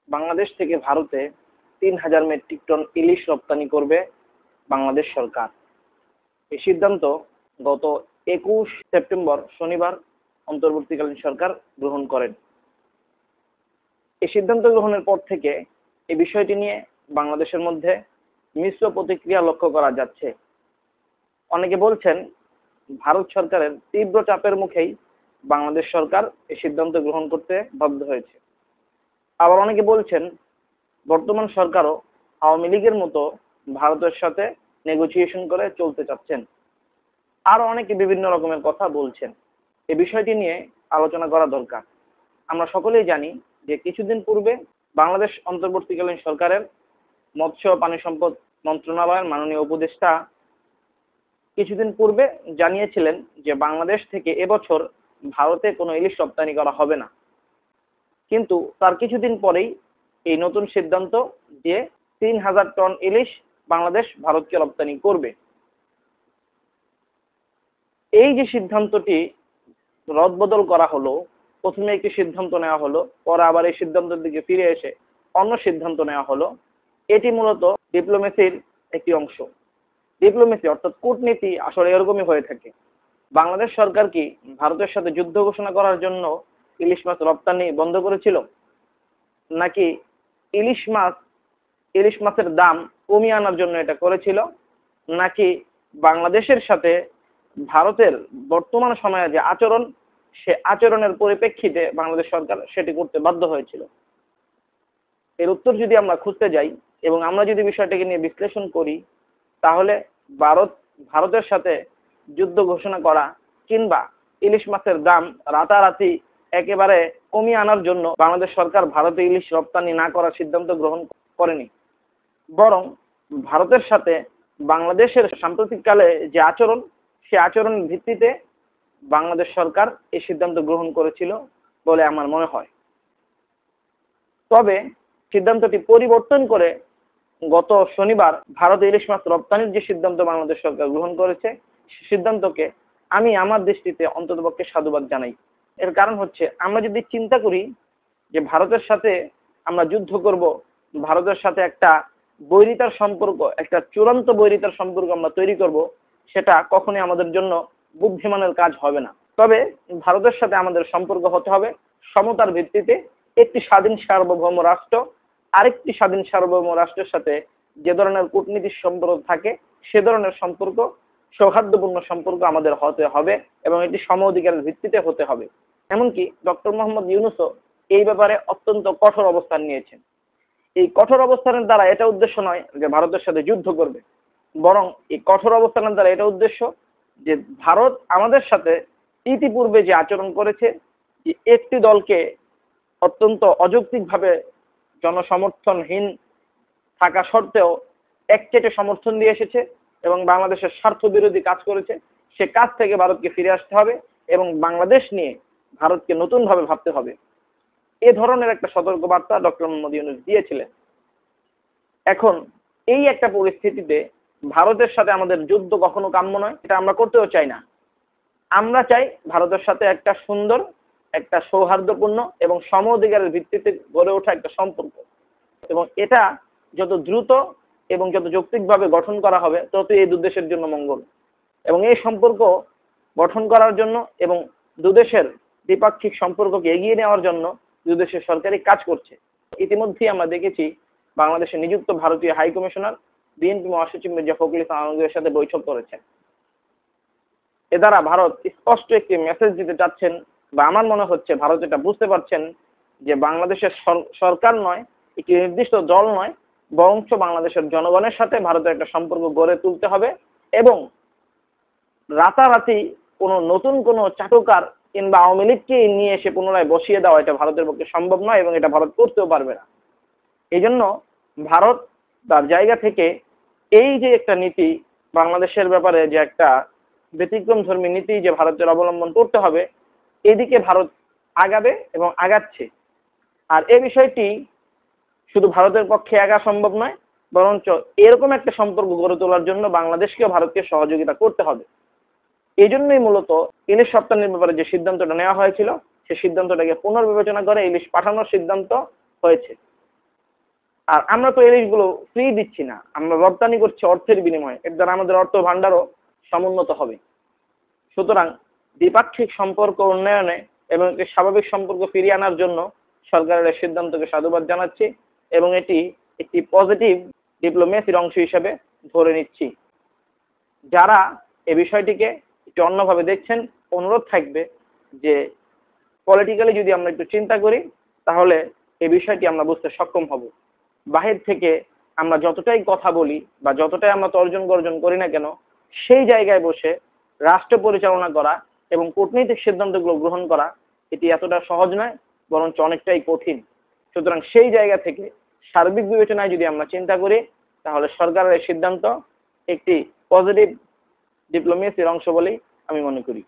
বাংলাদেশ থেকে ভারতে ৩,০০০ metric ton ইলিশ রপ্তানি করবে বাংলাদেশ সরকার। এই সিদ্ধান্ত গত ২১ সেপ্টেম্বর শনিবার অন্তর্বর্তীকালীন সরকার গ্রহণ করেন। এই সিদ্ধান্ত গ্রহণের পর থেকে এই বিষয়টি নিয়ে বাংলাদেশের মধ্যে মিশ্র প্রতিক্রিয়া লক্ষ্য করা যাচ্ছে। অনেকে বলছেন ভারত সরকারের তীব্র চাপের মুখেই বাংলাদেশ সরকার এই সিদ্ধান্ত গ্রহণ করতে বাধ্য হয়েছে। আবার অনেকে বলছেন বর্তমান সরকারও আওয়ামী লীগের মতো ভারতের সাথে নেগোসিয়েশন করে চলতে চাচ্ছেন। আরো অনেকে বিভিন্ন রকমের কথা বলছেন। এই বিষয়টি নিয়ে আলোচনা করা দরকার। আমরা সকলেই জানি যে কিছুদিন পূর্বে বাংলাদেশ অন্তর্বর্তীকালীন সরকারের মৎস্য ও পানি সম্পদ মন্ত্রণালয়ের মাননীয় উপদেষ্টা কিছুদিন পূর্বে জানিয়েছিলেন যে বাংলাদেশ থেকে এবছর ভারতে কোনো ইলিশ রপ্তানি করা হবে না। কিন্তু তার কিছুদিন পরেই এই নতুন সিদ্ধান্ত যে ৩,০০০ টন ইলিশ বাংলাদেশ ভারতকে রপ্তানি করবে। এই যে সিদ্ধান্তটি রদবদল করা হলো, প্রথমে একটি সিদ্ধান্ত নেওয়া হলো, পরে আবার এই সিদ্ধান্তের দিকে ফিরে এসে অন্য সিদ্ধান্ত নেওয়া হলো, এটি মূলত ডিপ্লোমেসির একটি অংশ। ডিপ্লোমেসি অর্থাৎ কূটনীতি আসলে এরকমই হয়ে থাকে। বাংলাদেশ সরকার কি ভারতের সাথে যুদ্ধ ঘোষণা করার জন্য ইলিশ মাছ রপ্তানি বন্ধ করেছিল, নাকি ইলিশ মাছের দাম কমিয়ে আনার জন্য এটা করেছিল, নাকি বাংলাদেশের সাথে ভারতের বর্তমান সময়ে যে আচরণ, সে আচরণের পরিপ্রেক্ষিতে বাংলাদেশ সরকার সেটি করতে বাধ্য হয়েছিল? এর উত্তর যদি আমরা খুঁজতে যাই এবং আমরা যদি বিষয়টাকে নিয়ে বিশ্লেষণ করি, তাহলে ভারতের সাথে যুদ্ধ ঘোষণা করা কিংবা ইলিশ মাছের দাম রাতারাতি একেবারে কমিয়ে আনার জন্য বাংলাদেশ সরকার ভারতে ইলিশ রপ্তানি না করার সিদ্ধান্ত গ্রহণ করেনি। বরং ভারতের সাথে বাংলাদেশের সাম্প্রতিককালে যে আচরণ, সে আচরণের ভিত্তিতে বাংলাদেশ সরকার এই সিদ্ধান্ত গ্রহণ করেছিল বলে আমার মনে হয়। তবে সিদ্ধান্তটি পরিবর্তন করে গত শনিবার ভারতে ইলিশ মাছ রপ্তানির যে সিদ্ধান্ত বাংলাদেশ সরকার গ্রহণ করেছে, সে সিদ্ধান্তকে আমি আমার দৃষ্টিতে অন্ততপক্ষে সাধুবাদ জানাই। এর কারণ হচ্ছে, আমরা যদি চিন্তা করি যে ভারতের সাথে আমরা যুদ্ধ করব, ভারতের সাথে একটা বৈরিতার সম্পর্ক, একটা চূড়ান্ত বৈরিতার সম্পর্ক আমরা তৈরি করব, সেটা কখনোই আমাদের জন্য বুদ্ধিমানের কাজ হবে না। তবে ভারতের সাথে আমাদের সম্পর্ক হতে হবে সমতার ভিত্তিতে। একটি স্বাধীন সার্বভৌম রাষ্ট্র আরেকটি স্বাধীন সার্বভৌম রাষ্ট্রের সাথে যে ধরনের কূটনীতির সম্পর্ক থাকে, সে ধরনের সম্পর্ক, সৌহার্দ্যপূর্ণ সম্পর্ক আমাদের হতে হবে এবং এটি সম অধিকারের ভিত্তিতে হতে হবে। এমনকি ডক্টর মোহাম্মদ ইউনূসও এই ব্যাপারে অত্যন্ত কঠোর অবস্থান নিয়েছেন। এই কঠোর অবস্থানের দ্বারা এটা উদ্দেশ্য নয় যে ভারতের সাথে যুদ্ধ করবে, বরং এই কঠোর অবস্থানের দ্বারা এটা উদ্দেশ্য যে ভারত আমাদের সাথে ইতিপূর্বে যে আচরণ করেছে, যে একটি দলকে অত্যন্ত অযৌক্তিকভাবে জনসমর্থনহীন থাকা সত্ত্বেও একচেটে সমর্থন দিয়ে এসেছে এবং বাংলাদেশের স্বার্থ বিরোধী কাজ করেছে, সে কাজ থেকে ভারতকে ফিরে আসতে হবে এবং বাংলাদেশ নিয়ে ভারতকে নতুনভাবে ভাবতে হবে। এ ধরনের একটা সতর্কবার্তা ডক্টর মোহাম্মদ ইউনূস দিয়েছিলেন। এখন এই একটা পরিস্থিতিতে ভারতের সাথে আমাদের যুদ্ধ কখনো কাম্য নয়, এটা আমরা করতেও চাই না। আমরা চাই ভারতের সাথে একটা সুন্দর, একটা সৌহার্দ্যপূর্ণ এবং সম অধিকারের ভিত্তিতে গড়ে ওঠা একটা সম্পর্ক, এবং এটা যত দ্রুত এবং যত যৌক্তিকভাবে গঠন করা হবে তত এই দুদেশের জন্য মঙ্গল। এবং এই সম্পর্ক গঠন করার জন্য এবং দুদেশের দ্বিপাক্ষিক সম্পর্ককে এগিয়ে নেওয়ার জন্য দুদেশের সরকারি কাজ করছে। ইতিমধ্যেই আমরা দেখেছি বাংলাদেশে নিযুক্ত ভারতীয় হাই কমিশনার বিএনপি মহাসচিব মির্জা ফখরুল ইসলাম আলমগীরের সাথে বৈঠক করেছেন। এ দ্বারা ভারত স্পষ্ট একটি মেসেজ দিতে চাচ্ছেন, বা আমার মনে হচ্ছে ভারত এটা বুঝতে পারছেন যে বাংলাদেশের সরকার নয়, একটি নির্দিষ্ট দল নয়, বরঞ্চ বাংলাদেশের জনগণের সাথে ভারতের একটা সম্পর্ক গড়ে তুলতে হবে। এবং রাতারাতি নতুন কোনো চাটুকার কিংবা আওয়ামী লীগকে নিয়ে এসে পুনরায় বসিয়ে দেওয়া, এটা ভারতের পক্ষে সম্ভব নয় এবং এটা ভারত করতেও পারবে না। এই জন্য ভারত তার জায়গা থেকে এই যে একটা নীতি, বাংলাদেশের ব্যাপারে যে একটা ব্যতিক্রমধর্মী নীতি যে ভারতের অবলম্বন করতে হবে, এদিকে ভারত আগাবে এবং আগাচ্ছে। আর এই বিষয়টি শুধু ভারতের পক্ষে আগা সম্ভব নয়, বরঞ্চ এরকম একটা সম্পর্ক গড়ে তোলার জন্য বাংলাদেশকেও ভারতকে সহযোগিতা করতে হবে। এই জন্যই মূলত ইলিশ রপ্তানির ব্যাপারে যে সিদ্ধান্তটা নেওয়া হয়েছিল, সেই সিদ্ধান্তটাকে পুনর্বিবেচনা করে ইলিশ পাঠানোর সিদ্ধান্ত হয়েছে। আর আমরা তো ইলিশগুলো ফ্রি দিচ্ছি না, আমরা রপ্তানি করছি অর্থের বিনিময়ে, এর দ্বারা আমাদের অর্থ ভান্ডারও সমুন্নত হবে। সুতরাং দ্বিপাক্ষিক সম্পর্ক উন্নয়নে এবং একটি স্বাভাবিক সম্পর্ক ফিরিয়ে আনার জন্য সরকারের এই সিদ্ধান্তকে সাধুবাদ জানাচ্ছি এবং এটি একটি পজিটিভ ডিপ্লোমেসির অংশ হিসেবে ধরে নিচ্ছি। যারা এই বিষয়টিকে একটু অন্যভাবে দেখছেন, অনুরোধ থাকবে যে পলিটিক্যালি যদি আমরা একটু চিন্তা করি তাহলে এই বিষয়টি আমরা বুঝতে সক্ষম হব। বাহির থেকে আমরা যতটাই কথা বলি বা যতটাই আমরা তর্জন গর্জন করি না কেন, সেই জায়গায় বসে রাষ্ট্র পরিচালনা করা এবং কূটনৈতিক সিদ্ধান্তগুলো গ্রহণ করা এটি এতটা সহজ নয়, বরঞ্চ অনেকটাই কঠিন। সুতরাং সেই জায়গা থেকে সার্বিক বিবেচনায় যদি আমরা চিন্তা করি তাহলে সরকারের এই সিদ্ধান্ত একটি পজিটিভ ডিপ্লোমেসির অংশ বলেই আমি মনে করি।